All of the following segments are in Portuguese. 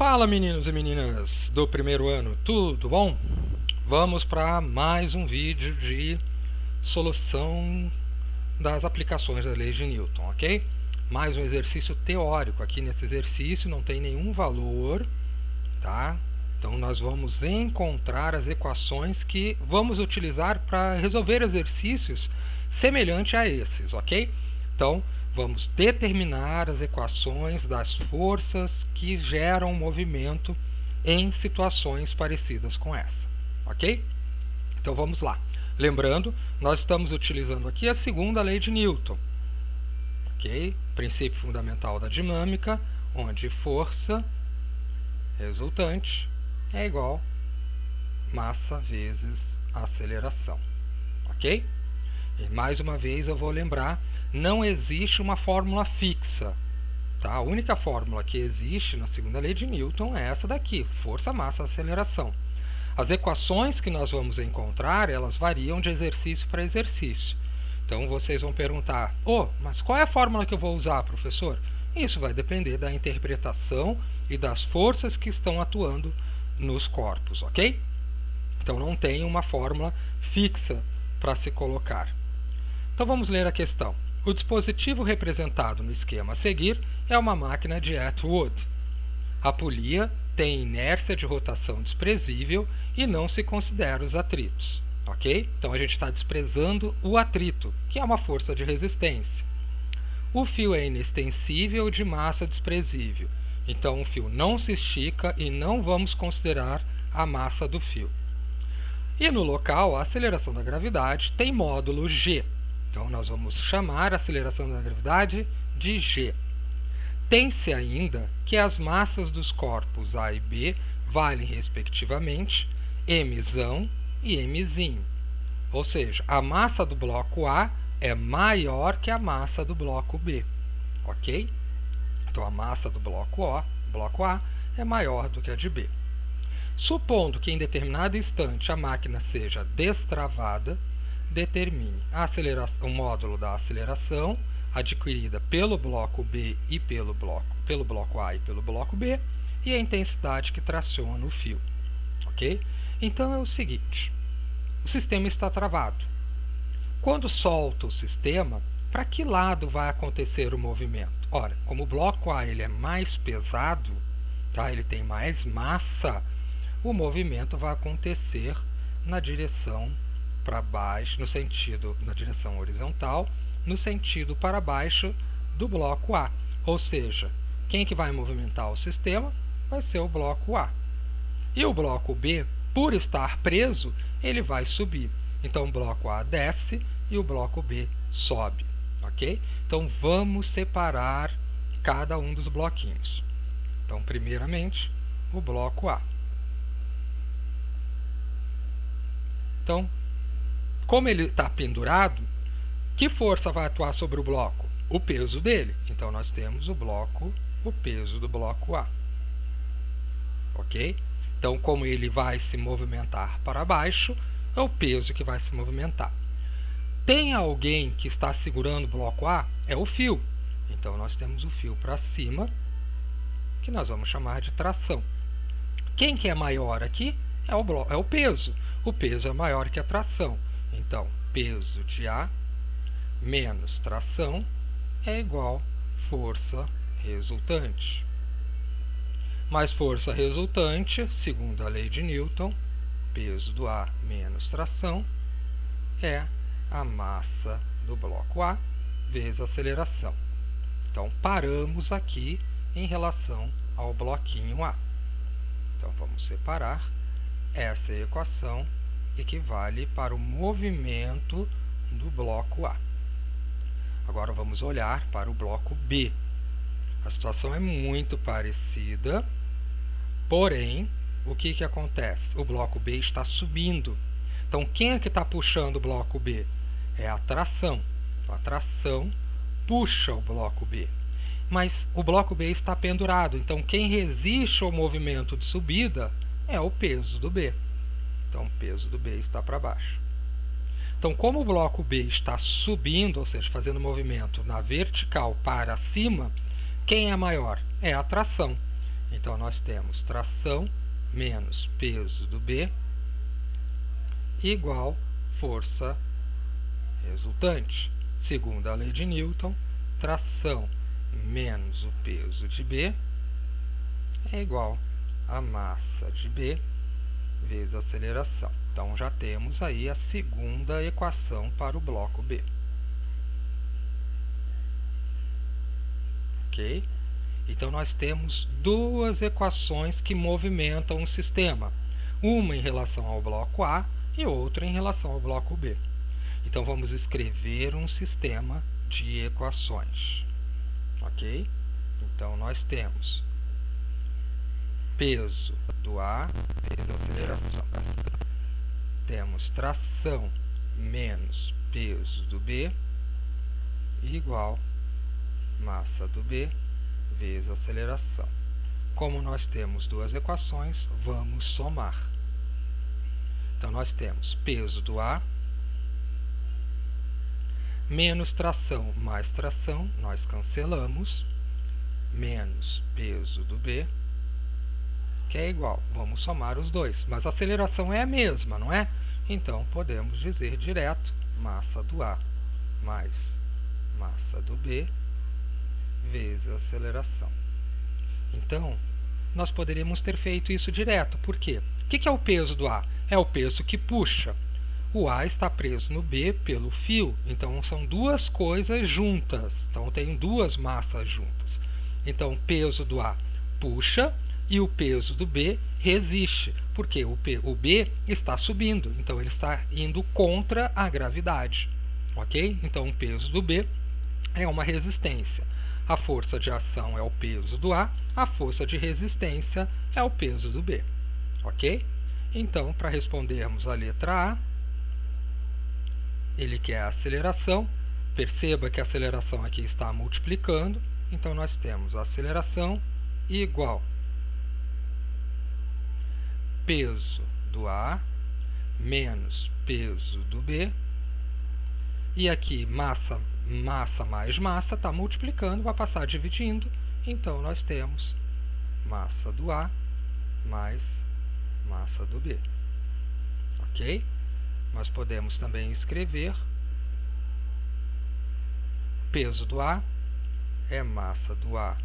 Fala, meninos e meninas do primeiro ano, tudo bom? Vamos para mais um vídeo de solução das aplicações da lei de Newton, ok? Mais um exercício teórico. Aqui nesse exercício não tem nenhum valor, tá? Então nós vamos encontrar as equações que vamos utilizar para resolver exercícios semelhantes a esses, ok? Então vamos determinar as equações das forças que geram movimento em situações parecidas com essa, ok? Então vamos lá. Lembrando, nós estamos utilizando aqui a segunda lei de Newton, ok? Princípio fundamental da dinâmica, onde força resultante é igual massa vezes aceleração, ok? E mais uma vez eu vou lembrar, não existe uma fórmula fixa, tá? A única fórmula que existe na segunda lei de Newton é essa daqui, força, massa, aceleração. As equações que nós vamos encontrar, elas variam de exercício para exercício. Então vocês vão perguntar, mas qual é a fórmula que eu vou usar, professor? Isso vai depender da interpretação e das forças que estão atuando nos corpos, ok? Então não tem uma fórmula fixa para se colocar. Então vamos ler a questão. O dispositivo representado no esquema a seguir é uma máquina de Atwood. A polia tem inércia de rotação desprezível e não se considera os atritos, ok? Então a gente está desprezando o atrito, que é uma força de resistência. O fio é inextensível de massa desprezível, então o fio não se estica e não vamos considerar a massa do fio. E no local, a aceleração da gravidade tem módulo g. Então, nós vamos chamar a aceleração da gravidade de g. Tem-se ainda que as massas dos corpos A e B valem, respectivamente, mzão e mzinho. Ou seja, a massa do bloco A é maior que a massa do bloco B. Ok? Então, a massa do bloco A é maior do que a de B. Supondo que em determinado instante a máquina seja destravada, determine o módulo da aceleração adquirida pelo bloco B e pelo bloco A e pelo bloco B e a intensidade que traciona o fio. Ok? Então é o seguinte, o sistema está travado. Quando solta o sistema, para que lado vai acontecer o movimento? Ora, como o bloco A ele é mais pesado, tá? Ele tem mais massa, o movimento vai acontecer na direção para baixo, na direção horizontal, no sentido para baixo do bloco A. Ou seja, quem que vai movimentar o sistema vai ser o bloco A. E o bloco B, por estar preso, ele vai subir. Então o bloco A desce e o bloco B sobe, ok? Então vamos separar cada um dos bloquinhos. Então, primeiramente, o bloco A. Então, como ele está pendurado, que força vai atuar sobre o bloco? O peso dele. Então, nós temos o peso do bloco A. Ok? Então, como ele vai se movimentar para baixo, é o peso que vai se movimentar. Tem alguém que está segurando o bloco A? É o fio. Então, nós temos o fio para cima, que nós vamos chamar de tração. Quem que é maior aqui? É o peso. O peso é maior que a tração. Então, peso de A menos tração é igual força resultante. Mais força resultante, segundo a lei de Newton, peso do A menos tração, é a massa do bloco A vezes a aceleração. Então, paramos aqui em relação ao bloquinho A. Então, vamos separar. Essa equação equivale para o movimento do bloco A. Agora vamos olhar para o bloco B. A situação é muito parecida, porém, o que acontece? O bloco B está subindo. Então, quem é que está puxando o bloco B? É a tração. Então, a tração puxa o bloco B. Mas o bloco B está pendurado, então quem resiste ao movimento de subida é o peso do B. Então, o peso do B está para baixo. Então, como o bloco B está subindo, ou seja, fazendo movimento na vertical para cima, quem é maior? É a tração. Então, nós temos tração menos peso do B igual força resultante. Segundo a lei de Newton, tração menos o peso de B é igual a massa de B vezes a aceleração. Então, já temos aí a segunda equação para o bloco B. Ok? Então, nós temos duas equações que movimentam o sistema. Uma em relação ao bloco A e outra em relação ao bloco B. Então, vamos escrever um sistema de equações. Ok? Então, nós temos peso do A vezes a aceleração. Temos tração menos peso do B igual massa do B vezes a aceleração. Como nós temos duas equações, vamos somar. Então, nós temos peso do A menos tração mais tração, nós cancelamos, menos peso do B, que é igual. Vamos somar os dois, mas a aceleração é a mesma, não é? Então, podemos dizer direto, massa do A mais massa do B vezes a aceleração. Então, nós poderíamos ter feito isso direto. Por quê? O que é o peso do A? É o peso que puxa. O A está preso no B pelo fio, então são duas coisas juntas. Então, tem duas massas juntas. Então, o peso do A puxa e o peso do B resiste, porque o B está subindo, então ele está indo contra a gravidade. Ok? Então, o peso do B é uma resistência. A força de ação é o peso do A, a força de resistência é o peso do B. Ok? Então, para respondermos a letra A, ele quer a aceleração. Perceba que a aceleração aqui está multiplicando. Então, nós temos a aceleração igual peso do A menos peso do B. E aqui, massa mais massa, está multiplicando, vai passar dividindo. Então, nós temos massa do A mais massa do B. Ok? Nós podemos também escrever peso do A é massa do A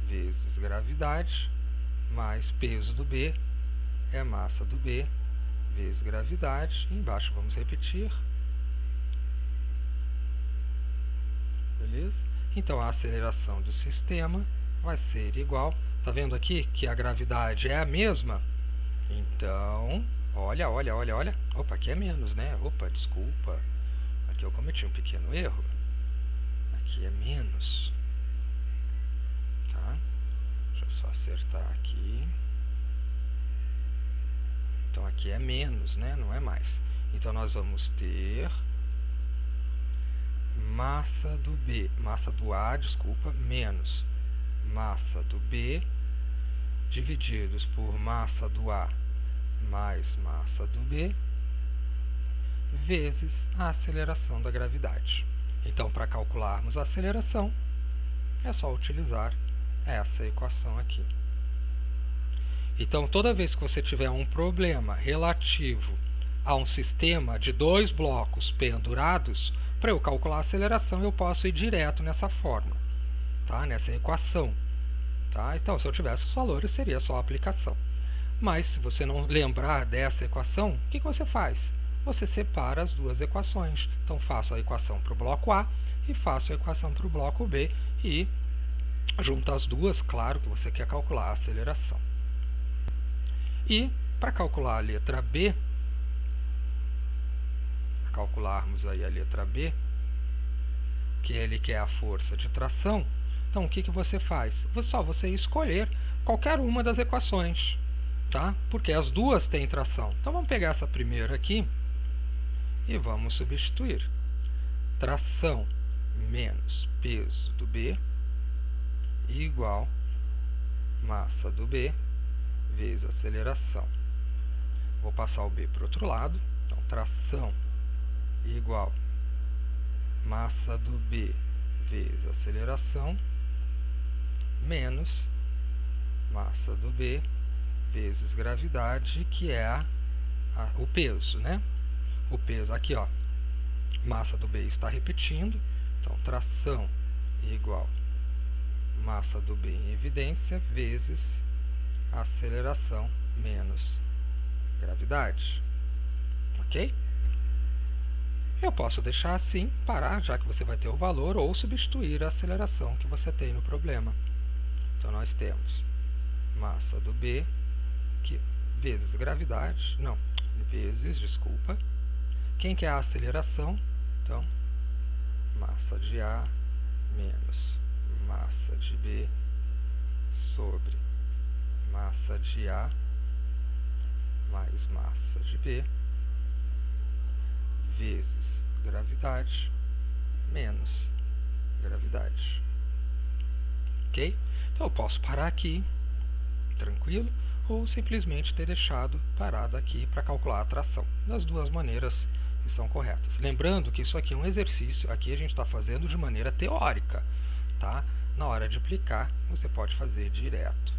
vezes gravidade, mais peso do B é massa do B vezes gravidade. Embaixo vamos repetir. Beleza? Então, a aceleração do sistema vai ser igual. Está vendo aqui que a gravidade é a mesma? Então, olha. Opa, aqui é menos, né? Opa, desculpa. Aqui eu cometi um pequeno erro. Aqui é menos. Tá? Deixa eu só acertar aqui. Então, aqui é menos, né? Não é mais. Então, nós vamos ter massa do A, desculpa, menos massa do B, divididos por massa do A mais massa do B, vezes a aceleração da gravidade. Então, para calcularmos a aceleração, é só utilizar essa equação aqui. Então, toda vez que você tiver um problema relativo a um sistema de dois blocos pendurados, para eu calcular a aceleração, eu posso ir direto nessa fórmula, tá? Nessa equação. Tá? Então, se eu tivesse os valores, seria só a aplicação. Mas, se você não lembrar dessa equação, o que você faz? Você separa as duas equações. Então, faço a equação para o bloco A e faço a equação para o bloco B e junto as duas, claro que você quer calcular a aceleração. E, para calcular a letra B, calcularmos aí a letra B, que ele quer a força de tração, então o que você faz? Só você escolher qualquer uma das equações, tá? Porque as duas têm tração. Então vamos pegar essa primeira aqui e vamos substituir. Tração menos peso do B igual massa do B vezes aceleração. Vou passar o B para o outro lado. Então, tração igual massa do B vezes aceleração menos massa do B vezes gravidade, que é o peso, né? O peso aqui, ó, massa do B está repetindo, então tração igual massa do B em evidência vezes aceleração menos gravidade, ok? Eu posso deixar assim, parar, já que você vai ter o valor, ou substituir a aceleração que você tem no problema. Então, nós temos massa do B vezes gravidade, não, vezes, desculpa. Quem que é a aceleração? Então, massa de A menos massa de B sobre massa de A mais massa de B vezes gravidade menos gravidade. Ok? Então eu posso parar aqui, tranquilo, ou simplesmente ter deixado parado aqui para calcular a tração. Das duas maneiras que são corretas. Lembrando que isso aqui é um exercício, aqui a gente está fazendo de maneira teórica, tá? Na hora de aplicar, você pode fazer direto.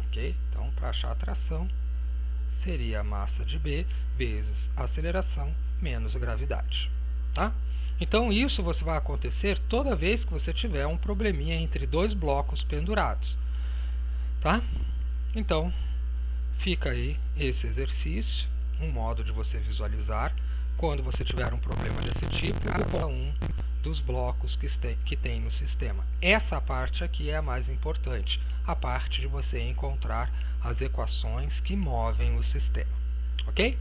Ok? Então, para achar a tração, seria a massa de B vezes a aceleração menos a gravidade. Tá? Então, isso você vai acontecer toda vez que você tiver um probleminha entre dois blocos pendurados. Tá? Então, fica aí esse exercício, um modo de você visualizar quando você tiver um problema desse tipo, cada um dos blocos que tem no sistema. Essa parte aqui é a mais importante, a parte de você encontrar as equações que movem o sistema. Ok?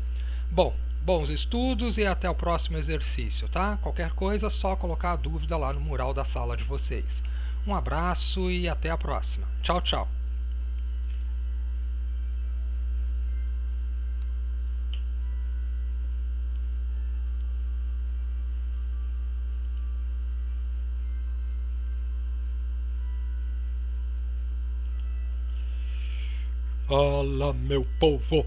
Bom, bons estudos e até o próximo exercício, tá? Qualquer coisa, só colocar a dúvida lá no mural da sala de vocês. Um abraço e até a próxima. Tchau, tchau. Olá, meu povo!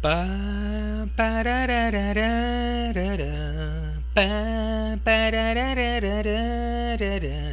Pam, parararararara, pam, parararararara.